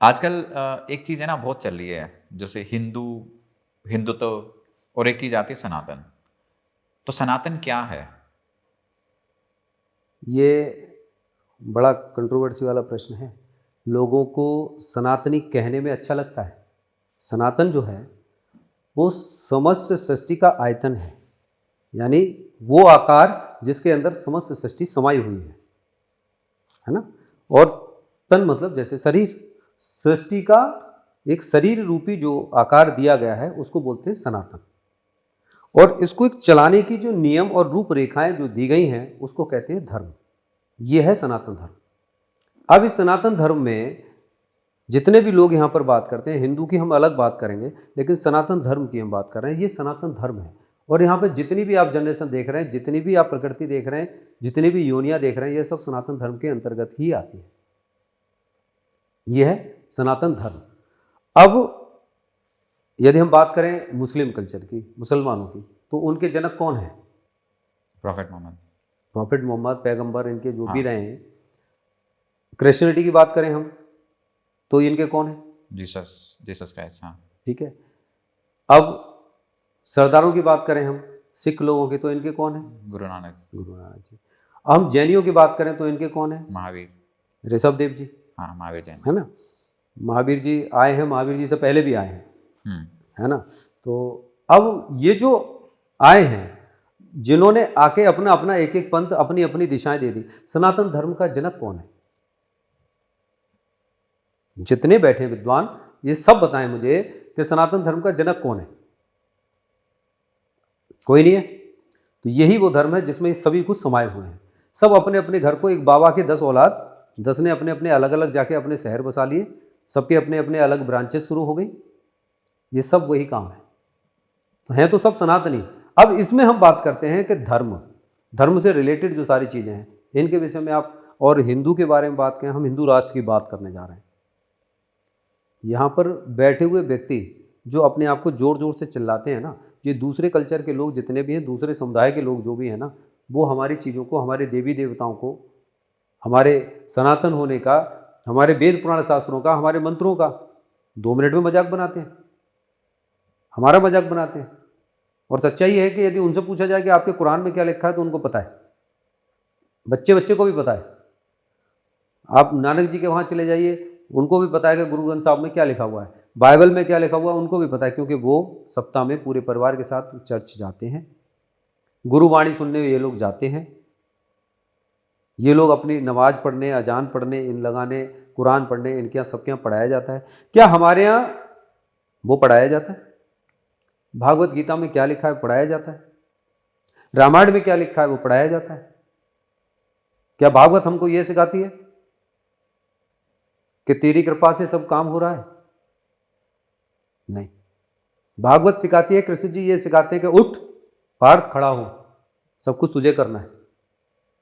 आजकल एक चीज़ है ना बहुत चल रही है, जैसे हिंदुत्व और एक चीज़ आती है सनातन। तो सनातन क्या है? ये बड़ा कंट्रोवर्सी वाला प्रश्न है। लोगों को सनातनी कहने में अच्छा लगता है। सनातन जो है वो समस्त सृष्टि का आयतन यानी वो आकार जिसके अंदर समस्त सृष्टि समाई हुई है ना। और तन मतलब जैसे शरीर, सृष्टि का एक शरीर रूपी जो आकार दिया गया है उसको बोलते हैं सनातन। और इसको एक चलाने की जो नियम और रूपरेखाएं जो दी गई हैं उसको कहते हैं धर्म। ये है सनातन धर्म। अब इस सनातन धर्म में जितने भी लोग यहाँ पर बात करते हैं, हिंदू की हम अलग बात करेंगे, लेकिन सनातन धर्म की हम बात कर रहे हैं। ये सनातन धर्म है। और यहाँ पर जितनी भी आप जनरेशन देख रहे हैं, जितनी भी आप प्रकृति देख रहे हैं, जितनी भी योनियाँ देख रहे हैं, ये सब सनातन धर्म के अंतर्गत ही आती है। ये है सनातन धर्म। अब यदि हम बात करें मुस्लिम कल्चर की, मुसलमानों की, तो उनके जनक कौन है? प्रॉफेट मोहम्मद। प्रॉफिट मोहम्मद, पैगंबर, इनके जो भी हाँ, रहे हैं। क्रिश्चियनिटी की बात करें हम तो इनके कौन है? Jesus Jesus Christ. हाँ, ठीक है। अब सरदारों की बात करें हम, सिख लोगों की, तो इनके कौन है? गुरु नानक, गुरु नानक जी। हम जैनियों की बात करें तो इनके कौन है? महावीर। ऋषभ देव जी, हाँ, महावीर जैन। है ना। महावीर जी आए हैं, महावीर जी से पहले भी आए हैं, हुँ, है ना। तो अब ये जो आए हैं, जिन्होंने आके अपना अपना एक एक पंथ, अपनी अपनी दिशाएं दे दी, सनातन धर्म का जनक कौन है? जितने बैठे विद्वान ये सब बताएं मुझे कि सनातन धर्म का जनक कौन है। कोई नहीं है। तो यही वो धर्म है जिसमें सभी कुछ समाये हुए हैं। सब अपने अपने घर को, एक बाबा के 10 औलाद, 10 ने अपने अपने अलग अलग जाके अपने शहर बसा लिए, सबके अपने अपने अलग ब्रांचेस शुरू हो गई। ये सब वही काम है। तो हैं तो सब सनातनी। अब इसमें हम बात करते हैं कि धर्म, धर्म से रिलेटेड जो सारी चीज़ें हैं इनके विषय में आप, और हिंदू के बारे में बात करें, हम हिंदू राष्ट्र की बात करने जा रहे हैं। यहाँ पर बैठे हुए व्यक्ति जो अपने आप को जोर जोर से चिल्लाते हैं ना, ये दूसरे कल्चर के लोग जितने भी हैं, दूसरे समुदाय के लोग जो भी हैं ना, वो हमारी चीज़ों को, हमारे देवी देवताओं को, हमारे सनातन होने का, हमारे वेद पुराण शास्त्रों का, हमारे मंत्रों का 2 मिनट में मजाक बनाते हैं, हमारा मजाक बनाते हैं। और सच्चाई है कि यदि उनसे पूछा जाए कि आपके कुरान में क्या लिखा है तो उनको पता है, बच्चे बच्चे को भी पता है। आप नानक जी के वहाँ चले जाइए, उनको भी पता है कि गुरु ग्रंथ साहब में क्या लिखा हुआ है, बाइबल में क्या लिखा हुआ है उनको भी पता है, क्योंकि वो सप्ताह में पूरे परिवार के साथ चर्च जाते हैं, गुरुवाणी सुनने ये लोग जाते हैं। ये लोग अपनी नमाज पढ़ने, अजान पढ़ने, इन लगाने, कुरान पढ़ने, इनके यहाँ सबके यहाँ पढ़ाया जाता है। क्या हमारे यहाँ वो पढ़ाया जाता है? भागवत गीता में क्या लिखा है पढ़ाया जाता है, रामायण में क्या लिखा है वो पढ़ाया जाता है। क्या भागवत हमको ये सिखाती है कि तेरी कृपा से सब काम हो रहा है? नहीं। भागवत सिखाती है, कृष्ण जी ये सिखाते हैं कि उठ पार्थ, खड़ा हो, सब कुछ तुझे करना है,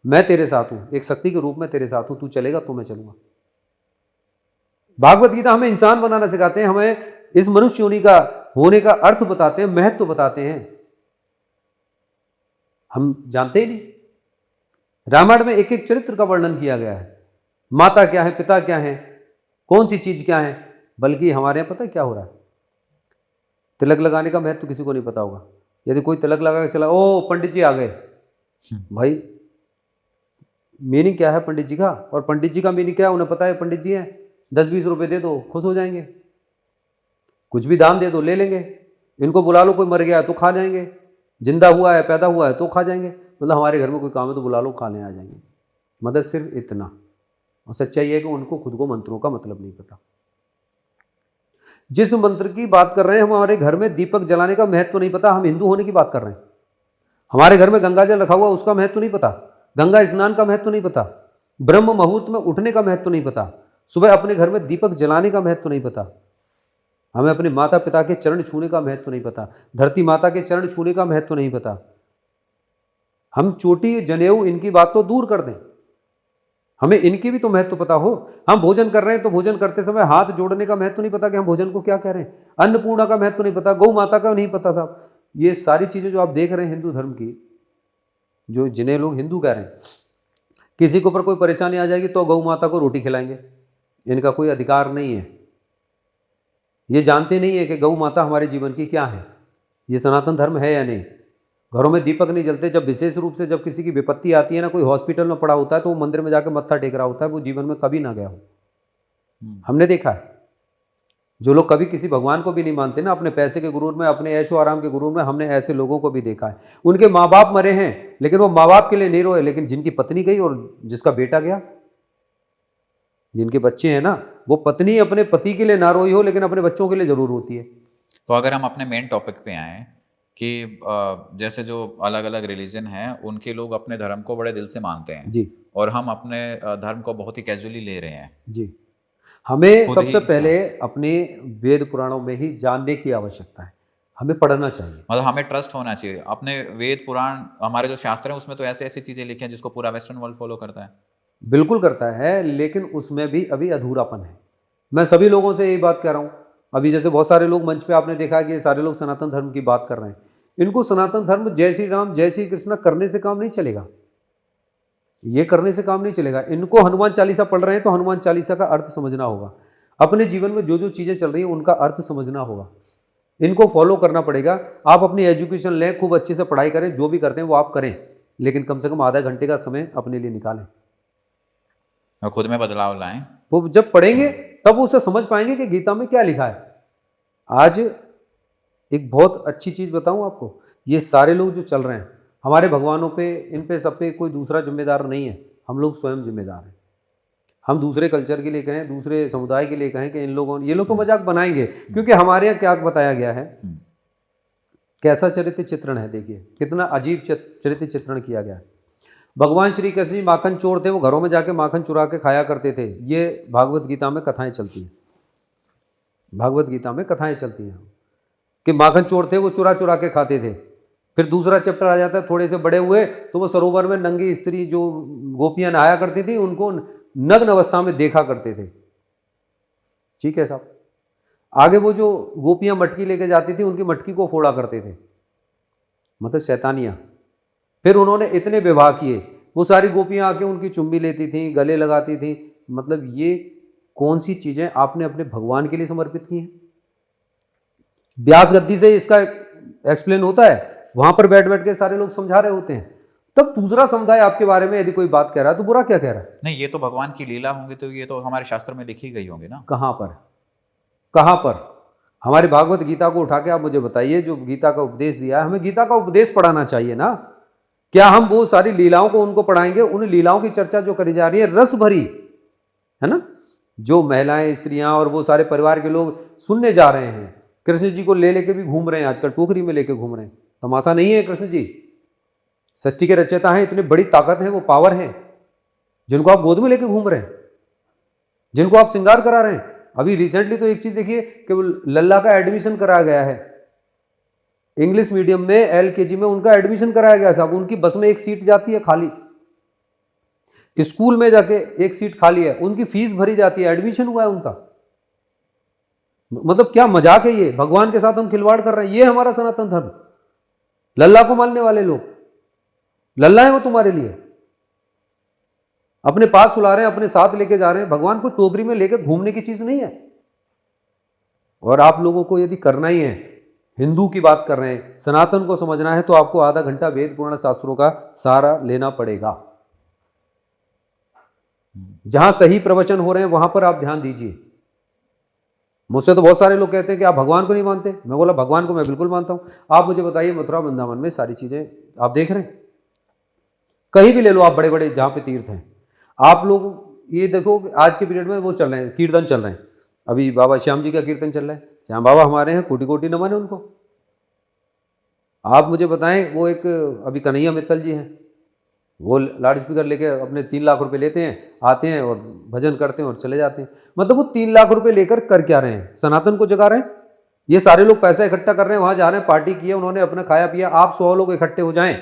मैं तेरे साथ हूं, एक शक्ति के रूप में तेरे साथ हूं, तू चलेगा तो मैं चलूंगा। भागवत गीता हमें इंसान बनाना सिखाते हैं, हमें इस मनुष्य योनि का होने का अर्थ बताते हैं, महत्व बताते हैं। हम जानते ही नहीं। रामायण में एक एक चरित्र का वर्णन किया गया है, माता क्या है, पिता क्या है, कौन सी चीज क्या है। बल्कि हमारे यहां पता है क्या हो रहा है? तिलक लगाने का महत्व किसी को नहीं पता होगा। यदि कोई तिलक लगा के चला, ओ पंडित जी आ गए, भाई मीनिंग क्या है पंडित जी का? और पंडित जी का मीनिंग क्या है उन्हें पता है, पंडित जी हैं, 10-20 रुपए दे दो खुश हो जाएंगे, कुछ भी दान दे दो ले लेंगे, इनको बुला लो, कोई मर गया है तो खा जाएंगे, जिंदा हुआ है, पैदा हुआ है तो खा जाएंगे, मतलब हमारे घर में कोई काम है तो बुला लो, खाने आ जाएंगे। मतलब सिर्फ इतना। और सच्चाई है कि उनको खुद को मंत्रों का मतलब नहीं पता। जिस मंत्र की बात कर रहे हैं, हमारे घर में दीपक जलाने का महत्व नहीं पता, हम हिंदू होने की बात कर रहे हैं। हमारे घर में गंगा जल रखा हुआ उसका महत्व नहीं पता, गंगा स्नान का महत्व नहीं पता, ब्रह्म मुहूर्त में उठने का महत्व नहीं पता, सुबह अपने घर में दीपक जलाने का महत्व नहीं पता, हमें अपने माता पिता के चरण छूने का महत्व नहीं पता, धरती माता के चरण छूने का महत्व नहीं पता। हम चोटी जनेऊ इनकी बात तो दूर कर दें, हमें इनकी भी तो महत्व पता हो। हम भोजन कर रहे हैं तो भोजन करते समय हाथ जोड़ने का महत्व नहीं पता कि हम भोजन को क्या कह रहे हैं, अन्नपूर्णा का महत्व नहीं पता, गौ माता का नहीं पता। साहब ये सारी चीजें जो आप देख रहे हैं हिंदू धर्म की, जो जिन्हें लोग हिंदू कह रहे हैं, किसी के ऊपर कोई परेशानी आ जाएगी तो गौ माता को रोटी खिलाएंगे, इनका कोई अधिकार नहीं है। ये जानते नहीं है कि गौ माता हमारे जीवन की क्या है, ये सनातन धर्म है या नहीं। घरों में दीपक नहीं जलते, जब विशेष रूप से जब किसी की विपत्ति आती है ना, कोई हॉस्पिटल में पड़ा होता है, तो वो मंदिर में जाकर मत्था टेक रहा होता है, वो जीवन में कभी ना गया हो। हमने देखा है, जो लोग कभी किसी भगवान को भी नहीं मानते ना, अपने पैसे के गुरूर में, अपने ऐशो आराम के गुरूर में, हमने ऐसे लोगों को भी देखा है। उनके माँ बाप मरे हैं, लेकिन वो माँ बाप के लिए नहीं रोए, लेकिन जिनकी पत्नी गई और जिसका बेटा गया, जिनके बच्चे हैं ना, वो पत्नी अपने पति के लिए ना रोई हो, लेकिन अपने बच्चों के लिए जरूर होती है। तो अगर हम अपने मेन टॉपिक पे आए कि जैसे जो अलग अलग रिलीजन हैं उनके लोग अपने धर्म को बड़े दिल से मानते हैं जी, और हम अपने धर्म को बहुत ही कैजुअली ले रहे हैं। जी। हमें खुद सबसे ही पहले अपने वेद पुराणों में ही जानने की आवश्यकता है, हमें पढ़ना चाहिए। मतलब हमें ट्रस्ट होना चाहिए अपने वेद पुराण, हमारे जो शास्त्र हैं उसमें तो ऐसे ऐसी चीजें लिखी हैं जिसको पूरा वेस्टर्न वर्ल्ड फॉलो करता है। बिल्कुल करता है, लेकिन उसमें भी अभी अधूरापन है। मैं सभी लोगों से यही बात कह रहा हूँ। अभी जैसे बहुत सारे लोग मंच पे आपने देखा कि ये सारे लोग सनातन धर्म की बात कर रहे हैं। इनको सनातन धर्म जय श्री राम जय श्री कृष्ण करने से काम नहीं चलेगा, ये करने से काम नहीं चलेगा। इनको हनुमान चालीसा पढ़ रहे हैं तो हनुमान चालीसा का अर्थ समझना होगा, अपने जीवन में जो जो चीज़ें चल रही हैं उनका अर्थ समझना होगा, इनको फॉलो करना पड़ेगा। आप अपनी एजुकेशन लें, खूब अच्छे से पढ़ाई करें, जो भी करते हैं वो आप करें, लेकिन कम से कम आधा घंटे का समय अपने लिए निकालें, और खुद में बदलाव लाएं। वो जब पढ़ेंगे तब उसे समझ पाएंगे कि गीता में क्या लिखा है। आज एक बहुत अच्छी चीज़ बताऊं आपको, ये सारे लोग जो चल रहे हैं हमारे भगवानों पे, इन पे सब पे कोई दूसरा जिम्मेदार नहीं है, हम लोग स्वयं जिम्मेदार हैं। हम दूसरे कल्चर के लिए कहें, दूसरे समुदाय के लिए कहें कि इन लोगों, ये लोग तो मजाक बनाएंगे, क्योंकि हमारे यहाँ क्या बताया गया है, कैसा चरित्र चित्रण है। देखिए कितना अजीब चरित्र चित्रण किया गया है। भगवान श्री कृष्ण जी माखन चोर थे, वो घरों में जाके माखन चुरा के खाया करते थे। ये भागवत गीता में कथाएं चलती हैं, भागवत गीता में कथाएं चलती हैं कि माखन चोर थे, वो चुरा चुरा के खाते थे। फिर दूसरा चैप्टर आ जाता है, थोड़े से बड़े हुए तो वो सरोवर में नंगी स्त्री जो गोपियां नहाया करती थी उनको नग्न अवस्था में देखा करते थे। ठीक है साहब। आगे वो जो गोपियां मटकी लेके जाती थी उनकी मटकी को फोड़ा करते थे, मतलब शैतानियां। फिर उन्होंने इतने विवाह किए, वो सारी गोपियां आके उनकी चुम्बी लेती थी, गले लगाती थी। मतलब ये कौन सी चीजें आपने अपने भगवान के लिए समर्पित की हैं? व्यास गद्दी से इसका एक्सप्लेन होता है, वहां पर बैठ बैठ के सारे लोग समझा रहे होते हैं। तब दूसरा समुदाय आपके बारे में यदि कोई बात कह रहा है तो बुरा क्या कह रहा है? नहीं, ये तो भगवान की लीला होंगी, तो ये तो हमारे शास्त्र में लिखी गई होंगी ना। कहां पर, कहां पर? हमारी भागवत गीता को उठा के आप मुझे बताइए, जो गीता का उपदेश दिया है, हमें गीता का उपदेश पढ़ाना चाहिए ना। क्या हम वो सारी लीलाओं को उनको पढ़ाएंगे? उन लीलाओं की चर्चा जो करी जा रही है रस भरी है ना, जो महिलाएं, स्त्रियां और वो सारे परिवार के लोग सुनने जा रहे हैं। कृष्ण जी को ले लेके भी घूम रहे हैं, आजकल टोकरी में लेके घूम रहे हैं। तमाशा नहीं है, कृष्ण जी सृष्टि के रचयिता हैं, इतनी बड़ी ताकत है, वो पावर है, जिनको आप गोद में लेके घूम रहे हैं, जिनको आप श्रृंगार करा रहे हैं। अभी रिसेंटली तो एक चीज देखिए कि लल्ला का एडमिशन कराया गया है, इंग्लिश मीडियम में LKG में उनका एडमिशन कराया गया साहब। उनकी बस में एक सीट जाती है खाली, स्कूल में जाके एक सीट खाली है, उनकी फीस भरी जाती है, एडमिशन हुआ है उनका। मतलब क्या मजाक है ये? भगवान के साथ हम खिलवाड़ कर रहे हैं। ये हमारा सनातन धर्म? लल्ला को मानने वाले लोग, लल्ला है वो तुम्हारे लिए, अपने पास सुला रहे हैं, अपने साथ लेके जा रहे हैं। भगवान को टोकरी में लेके घूमने की चीज नहीं है। और आप लोगों को यदि करना ही है, हिंदू की बात कर रहे हैं, सनातन को समझना है, तो आपको आधा घंटा वेद पुराण शास्त्रों का सहारा लेना पड़ेगा। जहां सही प्रवचन हो रहे हैं वहां पर आप ध्यान दीजिए। मुझसे तो बहुत सारे लोग कहते हैं कि आप भगवान को नहीं मानते। मैं बोला भगवान को मैं बिल्कुल मानता हूं। आप मुझे बताइए, मथुरा वृंदावन में सारी चीजें आप देख रहे हैं, कहीं भी ले लो आप, बड़े बड़े जहां पे तीर्थ हैं, आप लोग ये देखो आज के पीरियड में वो चल रहे हैं, कीर्तन चल रहे हैं। अभी बाबा श्याम जी का कीर्तन चल रहा है, श्याम बाबा हमारे हैं, कोटि कोटि नमन है उनको। आप मुझे बताएं, वो एक अभी कन्हैया मित्तल जी हैं, वो लाउड स्पीकर लेके अपने 3 लाख रुपए लेते हैं, आते हैं और भजन करते हैं और चले जाते हैं। मतलब वो 3 लाख रुपए लेकर कर क्या रहे हैं? सनातन को जगा रहे हैं। ये सारे लोग पैसा इकट्ठा कर रहे हैं, वहां जा रहे हैं, पार्टी की है उन्होंने, अपना खाया पिया। आप 100 लोग इकट्ठे हो जाएं।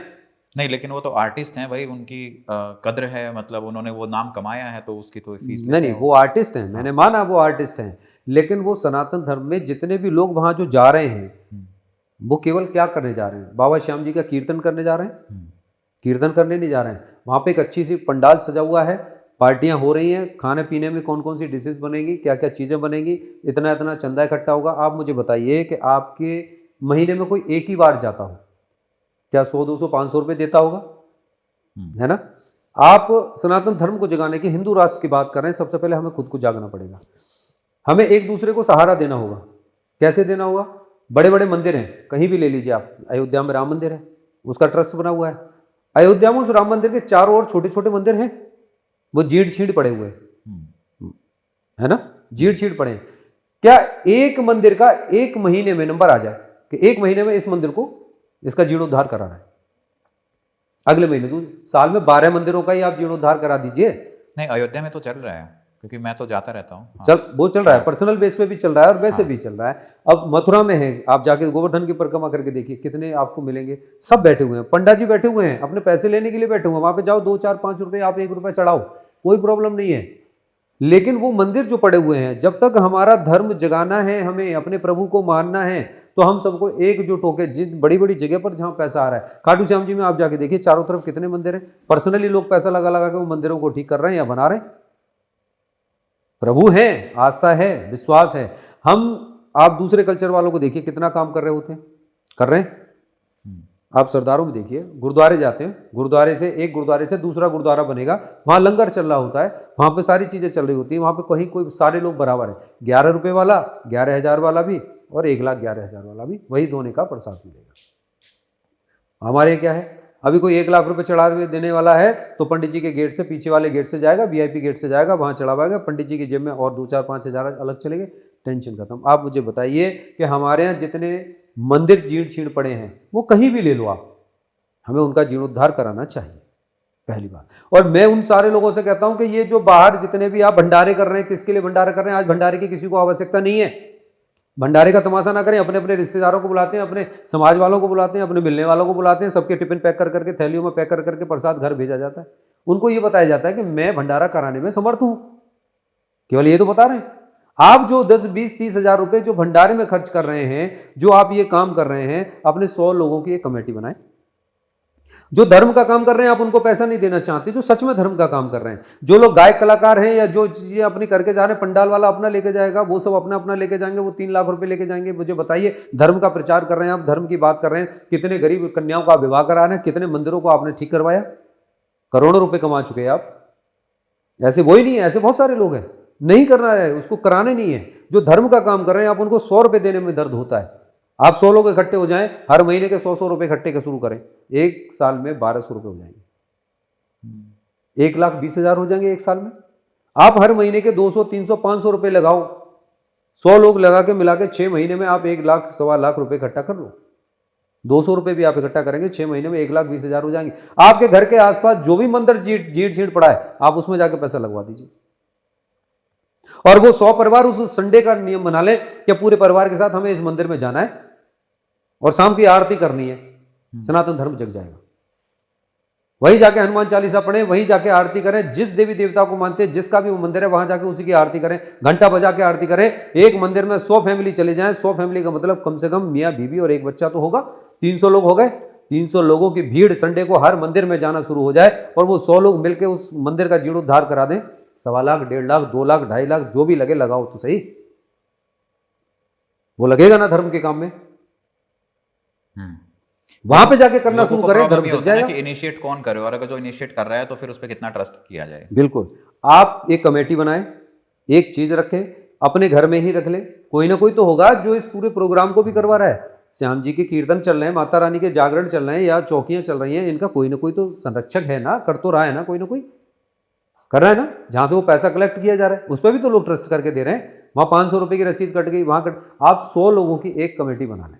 नहीं, लेकिन वो तो आर्टिस्ट हैं भाई, उनकी कद्र है, मतलब उन्होंने वो नाम कमाया है तो उसकी तो फीस लेते नहीं, हैं वो आर्टिस्ट हैं, मैंने माना वो आर्टिस्ट हैं, लेकिन वो सनातन धर्म में जितने भी लोग वहां जो जा रहे हैं, वो केवल क्या करने जा रहे हैं? बाबा श्याम जी का कीर्तन करने जा रहे हैं, कीर्तन करने नहीं जा रहे हैं। वहां पे एक अच्छी सी पंडाल सजा हुआ है, पार्टियां हो रही हैं, खाने पीने में कौन कौन सी डिशेस बनेगी, क्या क्या चीज़ें बनेगी, इतना इतना चंदा इकट्ठा होगा। आप मुझे बताइए कि आपके महीने में कोई एक ही बार जाता हो, क्या 100 200 500 रुपये देता होगा, है ना। आप सनातन धर्म को जगाने के हिंदू राष्ट्र की बात कर रहे हैं, सबसे पहले हमें खुद को जागना पड़ेगा। हमें एक दूसरे को सहारा देना होगा। कैसे देना होगा? बड़े बड़े मंदिर हैं, कहीं भी ले लीजिए आप, अयोध्या में राम मंदिर है, उसका ट्रस्ट बना हुआ है। अयोध्या में उस राम मंदिर के चारों ओर छोटे छोटे मंदिर हैं, वो जीड़ छीड़ पड़े हुए हैं, है ना, जीड़ छीड़ पड़े हैं। क्या एक मंदिर का एक महीने में नंबर आ जाए कि एक महीने में इस मंदिर को इसका जीर्णोद्धार कराना है? अगले महीने साल में 12 मंदिरों का ही आप जीर्णोद्धार करा दीजिए। नहीं, अयोध्या में तो चल रहा है, क्योंकि मैं तो जाता रहता हूँ। हाँ। वो चल रहा है, पर्सनल बेस पे भी चल रहा है और वैसे भी चल रहा है। अब मथुरा में है, आप जाके गोवर्धन की परिक्रमा करके देखिए, कितने आपको मिलेंगे, सब बैठे हुए हैं, पंडा जी बैठे हुए हैं, अपने पैसे लेने के लिए बैठे हुए हैं। वहां पे जाओ, 2 4 5 रुपए, आप 1 रुपया चढ़ाओ, कोई प्रॉब्लम नहीं है। लेकिन वो मंदिर जो पड़े हुए हैं, जब तक हमारा धर्म जगाना है, हमें अपने प्रभु को मानना है, तो हम सबको एकजुट होकर, जिन बड़ी बड़ी जगह पर जहां पैसा आ रहा है, खाटू श्याम जी में आप जाके देखिए, चारों तरफ कितने मंदिर हैं, पर्सनली लोग पैसा लगा लगा के वो मंदिरों को ठीक कर रहे हैं या बना रहे हैं। प्रभु है, आस्था है, विश्वास है। आप दूसरे कल्चर वालों को देखिए, कितना काम कर रहे होते हैं, कर रहे हैं। आप सरदारों में देखिए, गुरुद्वारे जाते हैं, गुरुद्वारे से एक गुरुद्वारे से दूसरा गुरुद्वारा बनेगा, वहां लंगर चल रहा होता है, वहां पे सारी चीजें चल रही होती है, वहां पे कहीं कोई सारे लोग बराबर है, 11 रुपए वाला, 11,000 वाला भी और 1,11,000 वाला भी, वही दोने का प्रसाद मिलेगा। हमारे क्या है, अभी कोई 1 लाख रुपए चढ़ा देने वाला है तो पंडित जी के गेट से, पीछे वाले गेट से जाएगा, वीआईपी गेट से जाएगा, वहां चढ़ावाएगा, पंडित जी की जेब में और 2 4 5 हजार अलग चलेंगे, टेंशन खत्म। आप मुझे बताइए कि हमारे यहाँ जितने मंदिर जीर्ण छीण पड़े हैं, वो कहीं भी ले लो आप, हमें उनका जीर्णोद्धार कराना चाहिए, पहली बात। और मैं उन सारे लोगों से कहता हूं कि ये जो बाहर जितने भी आप भंडारे कर रहे हैं, किसके लिए भंडारे कर रहे हैं? आज भंडारे की किसी को आवश्यकता नहीं है। भंडारे का तमाशा ना करें, अपने अपने रिश्तेदारों को बुलाते हैं, अपने समाज वालों को बुलाते हैं, अपने मिलने वालों को बुलाते हैं, सबके टिफिन पैक कर करके, थैलियों में पैक कर करके प्रसाद घर भेजा जाता है। उनको ये बताया जाता है कि मैं भंडारा कराने में समर्थ हूं, केवल ये तो बता रहे हैं। आप जो 10 20 30 हजार रुपए जो भंडारे में खर्च कर रहे हैं, जो आप ये काम कर रहे हैं, अपने 100 लोगों की एक कमेटी बनाए। जो धर्म का काम कर रहे हैं, आप उनको पैसा नहीं देना चाहते, जो सच में धर्म का काम कर रहे हैं, जो लोग गायक कलाकार हैं या जो चीजें अपनी करके जा रहे हैं, पंडाल वाला अपना लेके जाएगा, वो सब अपना अपना लेके जाएंगे, वो 3 लाख रुपए लेके जाएंगे। मुझे बताइए, धर्म का प्रचार कर रहे हैं आप, धर्म की बात कर रहे हैं, कितने गरीब कन्याओं का विवाह करा रहे हैं, कितने मंदिरों को आपने ठीक करवाया, करोड़ों रुपए कमा चुके हैं आप। ऐसे वो ही नहीं है, ऐसे बहुत सारे लोग हैं, नहीं करना है, उसको कराने नहीं है। जो धर्म का काम कर रहे हैं, आप उनको 100 रुपए देने में दर्द होता है। आप 100 लोग इकट्ठे हो जाएं, हर महीने के 100 रुपए इकट्ठे के शुरू करें, एक साल में 1200 रुपए हो जाएंगे, 1,20,000 हो जाएंगे एक साल में। आप हर महीने के 200 300 500 रुपए लगाओ, 100 लोग लगा के मिला के 6 महीने में आप 1 लाख 1.25 लाख रुपए इकट्ठा कर लो। 200 रुपए भी आप इकट्ठा करेंगे, 6 महीने में 1,20,000 हो जाएंगे। आपके घर के आसपास जो भी मंदिर जीट छीट पड़ा है, आप उसमें जाके पैसा लगवा दीजिए। और वो 100 परिवार उस संडे का नियम बना ले कि पूरे परिवार के साथ हमें इस मंदिर में जाना है और शाम की आरती करनी है, सनातन धर्म जग जाएगा। वहीं जाके हनुमान चालीसा पढ़ें, वहीं जाके आरती करें, जिस देवी देवता को मानते हैं, जिसका भी वो मंदिर है, वहां जाके उसी की आरती करें, घंटा बजा के आरती करें। एक मंदिर में 100 फैमिली चले जाएं, 100 फैमिली का मतलब कम से कम मियाँ बीवी और एक बच्चा तो होगा, 300 लोग हो गए। 300 लोगों की भीड़ संडे को हर मंदिर में जाना शुरू हो जाए और वो 100 लोग मिलकर उस मंदिर का जीर्णोद्धार करा दें, 1.25 लाख 1.5 लाख 2 लाख 2.5 लाख जो भी लगे, लगाओ तो सही, वो लगेगा ना धर्म के काम में। वहां पे जाके करना शुरू करें, धर्म जग जाएगा। कि इनिशिएट कौन करे, और अगर जो इनिशिएट कर रहा है तो फिर उस पर कितना ट्रस्ट किया जाए। बिल्कुल, आप एक कमेटी बनाएं, एक चीज रखें, अपने घर में ही रख लें, कोई ना कोई तो होगा जो इस पूरे प्रोग्राम को भी करवा रहा है। श्याम जी के कीर्तन चल रहे हैं, माता रानी के जागरण चल रहे हैं या चौकियां चल रही हैं, इनका कोई ना कोई तो संरक्षक है ना, कर तो रहा है ना, कोई ना कोई कर रहा है ना। जहां से वो पैसा कलेक्ट किया जा रहा है उस पर भी तो लोग ट्रस्ट करके दे रहे हैं। वहां 500 रुपए की रसीद कट गई, वहां कट, आप 100 लोगों की एक कमेटी बना लें।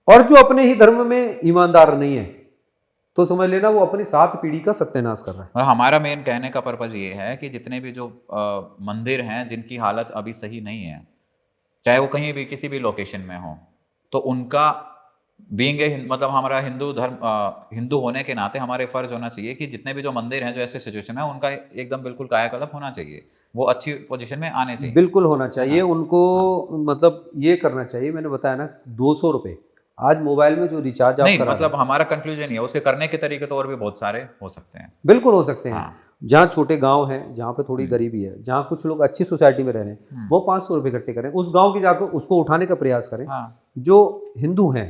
और जो अपने ही धर्म में ईमानदार नहीं है तो समझ लेना वो अपनी 7 पीढ़ी का सत्यानाश कर रहा है। और हमारा मेन कहने का पर्पज ये है कि जितने भी जो मंदिर हैं जिनकी हालत अभी सही नहीं है, चाहे वो कहीं भी किसी भी लोकेशन में हो, तो उनका बीइंग ए मतलब हमारा हिंदू धर्म हिंदू होने के नाते हमारे फर्ज होना चाहिए कि जितने भी जो मंदिर हैं जो ऐसे सिचुएशन है, उनका एकदम बिल्कुल कायाकल्प होना चाहिए, वो अच्छी पोजीशन में आने चाहिए, बिल्कुल होना चाहिए। उनको मतलब ये करना चाहिए, मैंने बताया ना 200 रुपए आज मोबाइल में जो रिचार्ज आप नहीं, मतलब हमारा कंक्लूजन है, उसके करने के तरीके तो और भी बहुत सारे हो सकते हैं। बिल्कुल हो सकते हैं। जहाँ छोटे गांव हैं, जहाँ पे थोड़ी गरीबी है, जहाँ कुछ लोग अच्छी सोसाइटी में रह रहे हैं, वो 500 रुपये इकट्ठे करें, उस गांव की जाकर उसको उठाने का प्रयास करें। हाँ, जो हिंदू हैं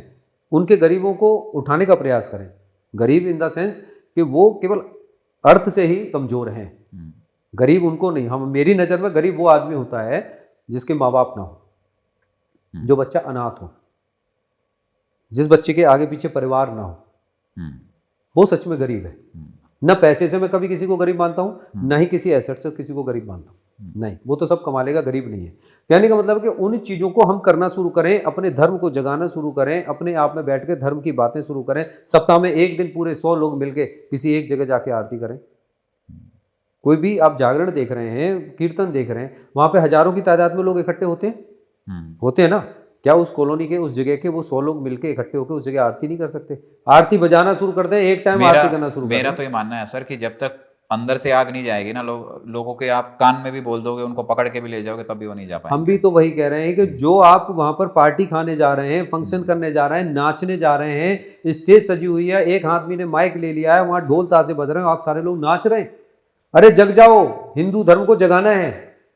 उनके गरीबों को उठाने का प्रयास करें। गरीब इन द सेंस कि वो केवल अर्थ से ही कमज़ोर हैं, गरीब उनको नहीं। हम मेरी नज़र में गरीब वो आदमी होता है जिसके माँ बाप ना हो, जो बच्चा अनाथ हो, जिस बच्चे के आगे पीछे परिवार ना हो, वो सच में गरीब है। न पैसे से मैं कभी किसी को गरीब मानता हूँ, न ही किसी एसेट से किसी को गरीब मानता हूँ, नहीं, वो तो सब कमा लेगा, गरीब नहीं है। कहने का मतलब है कि उन चीज़ों को हम करना शुरू करें, अपने धर्म को जगाना शुरू करें, अपने आप में बैठ के धर्म की बातें शुरू करें। सप्ताह में एक दिन पूरे 100 लोग मिलके किसी एक जगह जाके आरती करें। कोई भी आप जागरण देख रहे हैं, कीर्तन देख रहे हैं, वहाँ पे हजारों की तादाद में लोग इकट्ठे होते हैं ना। क्या उस कॉलोनी के, उस जगह के वो 100 लोग मिलके इकट्ठे होकर उस जगह आरती नहीं कर सकते? आरती बजाना शुरू कर दें, एक टाइम आरती करना शुरू कर दें। मेरा तो ये मानना है सर कि जब तक अंदर से आग नहीं जाएगी ना, लोगों के आप कान में भी बोल दोगे, उनको पकड़ के भी ले जाओगे, तब भी वो नहीं जा पाएंगे। हम भी तो वही कह रहे हैं कि जो आप वहां पर पार्टी खाने जा रहे हैं, फंक्शन करने जा रहे हैं, नाचने जा रहे हैं, स्टेज सजी हुई है, एक आदमी ने माइक ले लिया है, वहां ढोल ताशे बज रहे हैं, आप सारे लोग नाच रहे हैं। अरे जग जाओ, हिंदू धर्म को जगाना है,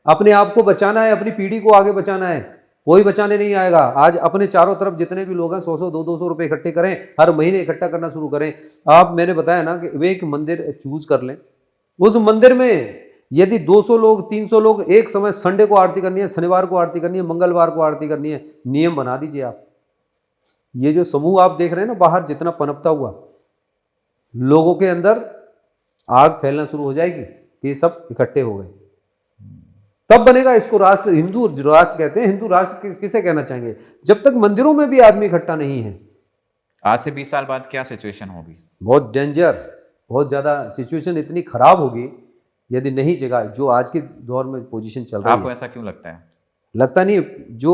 अपने आप को बचाना है, अपनी पीढ़ी को आगे बचाना है। कोई बचाने नहीं आएगा। आज अपने चारों तरफ जितने भी लोग हैं 100-100 200-200 रुपए इकट्ठे करें, हर महीने इकट्ठा करना शुरू करें। आप, मैंने बताया ना कि वे एक मंदिर चूज कर लें, उस मंदिर में यदि 200 लोग 300 लोग एक समय, संडे को आरती करनी है, शनिवार को आरती करनी है, मंगलवार को आरती करनी है, नियम बना दीजिए आप। ये जो समूह आप देख रहे हैं ना बाहर जितना पनपता हुआ, लोगों के अंदर आग फैलना शुरू हो जाएगी कि ये सब इकट्ठे हो गए, तब बनेगा इसको राष्ट्र। हिंदू राष्ट्र कहते हैं। हिंदू राष्ट्र किसे कहना चाहेंगे? जब तक मंदिरों में भी आदमी इकट्ठा नहीं है। आज से 20 साल बाद क्या सिचुएशन होगी? बहुत डेंजर, बहुत ज्यादा सिचुएशन इतनी खराब होगी यदि नहीं जगा जो आज के दौर में पोजीशन चल रही है। आपको ऐसा क्यों लगता है? लगता नहीं, जो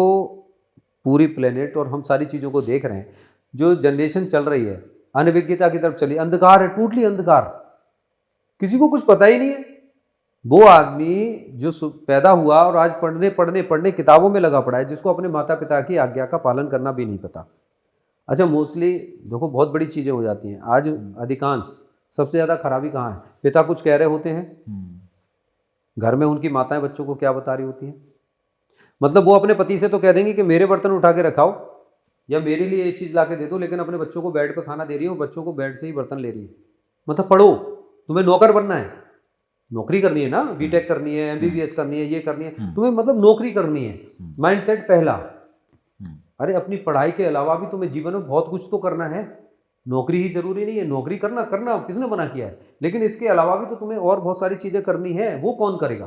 पूरी प्लेनेट और हम सारी चीजों को देख रहे हैं, जो जनरेशन चल रही है अनभिज्ञता की तरफ चली, अंधकार है, टोटली अंधकार, किसी को कुछ पता ही नहीं है। वो आदमी जो पैदा हुआ और आज पढ़ने किताबों में लगा पड़ा है, जिसको अपने माता पिता की आज्ञा का पालन करना भी नहीं पता। अच्छा, मोस्टली देखो बहुत बड़ी चीज़ें हो जाती हैं आज। अधिकांश सबसे ज़्यादा खराबी कहाँ है? पिता कुछ कह रहे होते हैं, घर में उनकी माताएं बच्चों को क्या बता रही होती हैं। मतलब वो अपने पति से तो कह देंगे कि मेरे बर्तन उठा के रखाओ या मेरे लिए ये चीज़ ला के दे दो, लेकिन अपने बच्चों को बेड पर खाना दे रही है और बच्चों को बेड से ही बर्तन ले रही है। मतलब पढ़ो, तुम्हें नौकर बनना है, नौकरी करनी है ना, बीटेक करनी है, एमबीबीएस करनी है, ये करनी है, तुम्हें मतलब नौकरी करनी है, माइंडसेट पहला। अरे अपनी पढ़ाई के अलावा भी तुम्हें जीवन में बहुत कुछ तो करना है। नौकरी ही जरूरी नहीं है, नौकरी करना किसने मना किया है, लेकिन इसके अलावा भी तो तुम्हें और बहुत सारी चीजें करनी है। वो कौन करेगा?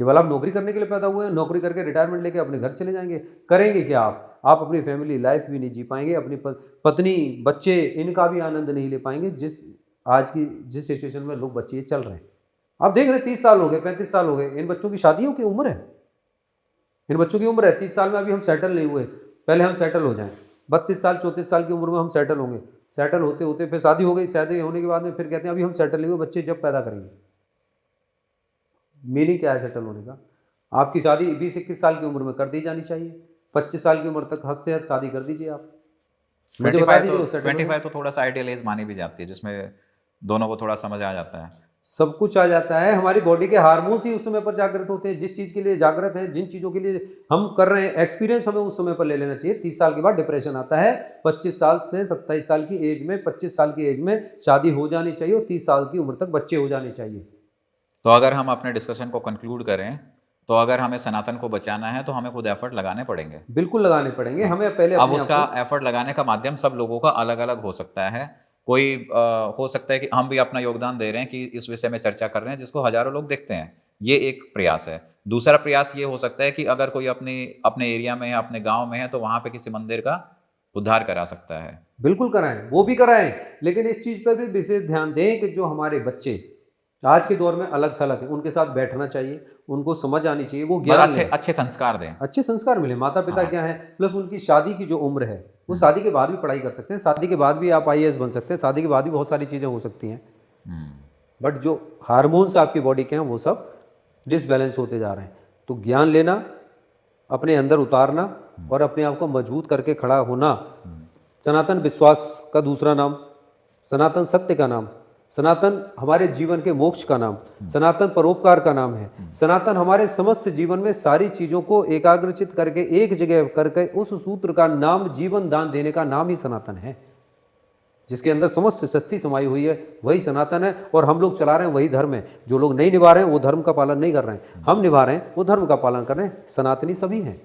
केवल आप नौकरी करने के लिए पैदा हुए हैं, नौकरी करके रिटायरमेंट लेके अपने घर चले जाएंगे, करेंगे क्या आप अपनी फैमिली लाइफ भी नहीं जी पाएंगे, अपनी पत्नी बच्चे इनका भी आनंद नहीं ले पाएंगे। जिस सिचुएशन में लोग बच्चे चल रहे हैं, आप देख रहे हैं 30 साल हो गए, 35 साल हो गए, इन बच्चों की शादियों की उम्र है, इन बच्चों की उम्र है 30 साल में अभी हम सेटल नहीं हुए, पहले हम सेटल हो जाएं। 32 साल 34 साल की उम्र में हम सेटल होंगे, सेटल होते होते फिर शादी हो गई, शादी होने के बाद में फिर कहते हैं अभी हम सेटल नहीं हुए, बच्चे जब पैदा करेंगे। मीनिंग क्या है सेटल होने का? आपकी शादी 20-21 साल की उम्र में कर दी जानी चाहिए, 25 साल की उम्र तक हद से हद शादी कर दीजिए आप। मुझे बता दीजिए 25 तो थोड़ा सा आइडियल एज मानी भी जाती है, जिसमें दोनों को थोड़ा समझ आ जाता है, सब कुछ आ जाता है। हमारी बॉडी के हार्मोन्स ही उस समय पर जागृत होते हैं, जिस चीज़ के लिए जागृत है, जिन चीज़ों के लिए हम कर रहे हैं, एक्सपीरियंस हमें उस समय पर ले लेना चाहिए। 30 साल के बाद डिप्रेशन आता है, 25 साल से 27 साल की एज में, 25 साल की एज में शादी हो जानी चाहिए और 30 साल की उम्र तक बच्चे हो जाने चाहिए। तो अगर हम अपने डिस्कशन को कंक्लूड करें, तो अगर हमें सनातन को बचाना है तो हमें खुद एफर्ट लगाने पड़ेंगे। बिल्कुल लगाने पड़ेंगे हमें पहले। अब उसका एफर्ट लगाने का माध्यम सब लोगों का अलग अलग हो सकता है। कोई हो सकता है कि हम भी अपना योगदान दे रहे हैं कि इस विषय में चर्चा कर रहे हैं जिसको हजारों लोग देखते हैं, ये एक प्रयास है। दूसरा प्रयास ये हो सकता है कि अगर कोई अपने एरिया में है, अपने गांव में है, तो वहां पे किसी मंदिर का उद्धार करा सकता है। बिल्कुल कराएं, वो भी कराएं, लेकिन इस चीज पर भी विशेष ध्यान दें कि जो हमारे बच्चे आज के दौर में अलग थलग है, उनके साथ बैठना चाहिए, उनको समझ आनी चाहिए, वो ज्ञान अच्छे संस्कार दें, अच्छे संस्कार मिले, माता पिता क्या है, प्लस उनकी शादी की जो उम्र है, वो शादी के बाद भी पढ़ाई कर सकते हैं, शादी के बाद भी आप IAS बन सकते हैं, शादी के बाद भी बहुत सारी चीज़ें हो सकती हैं। बट जो हार्मोन्स आपकी बॉडी के हैं वो सब डिसबैलेंस होते जा रहे हैं। तो ज्ञान लेना, अपने अंदर उतारना और अपने आप को मजबूत करके खड़ा होना, सनातन विश्वास का दूसरा नाम, सनातन सत्य का नाम, सनातन हमारे जीवन के मोक्ष का नाम, सनातन परोपकार का नाम है, सनातन हमारे समस्त जीवन में सारी चीजों को एकाग्रचित करके एक जगह करके उस सूत्र का नाम जीवन दान देने का नाम ही सनातन है। जिसके अंदर समस्त शक्ति समाई हुई है वही सनातन है, और हम लोग चला रहे हैं वही धर्म है। जो लोग नहीं निभा रहे हैं वो धर्म का पालन नहीं कर रहे हैं, हम निभा रहे हैं वो धर्म का पालन कर रहे हैं। सनातनी सभी हैं।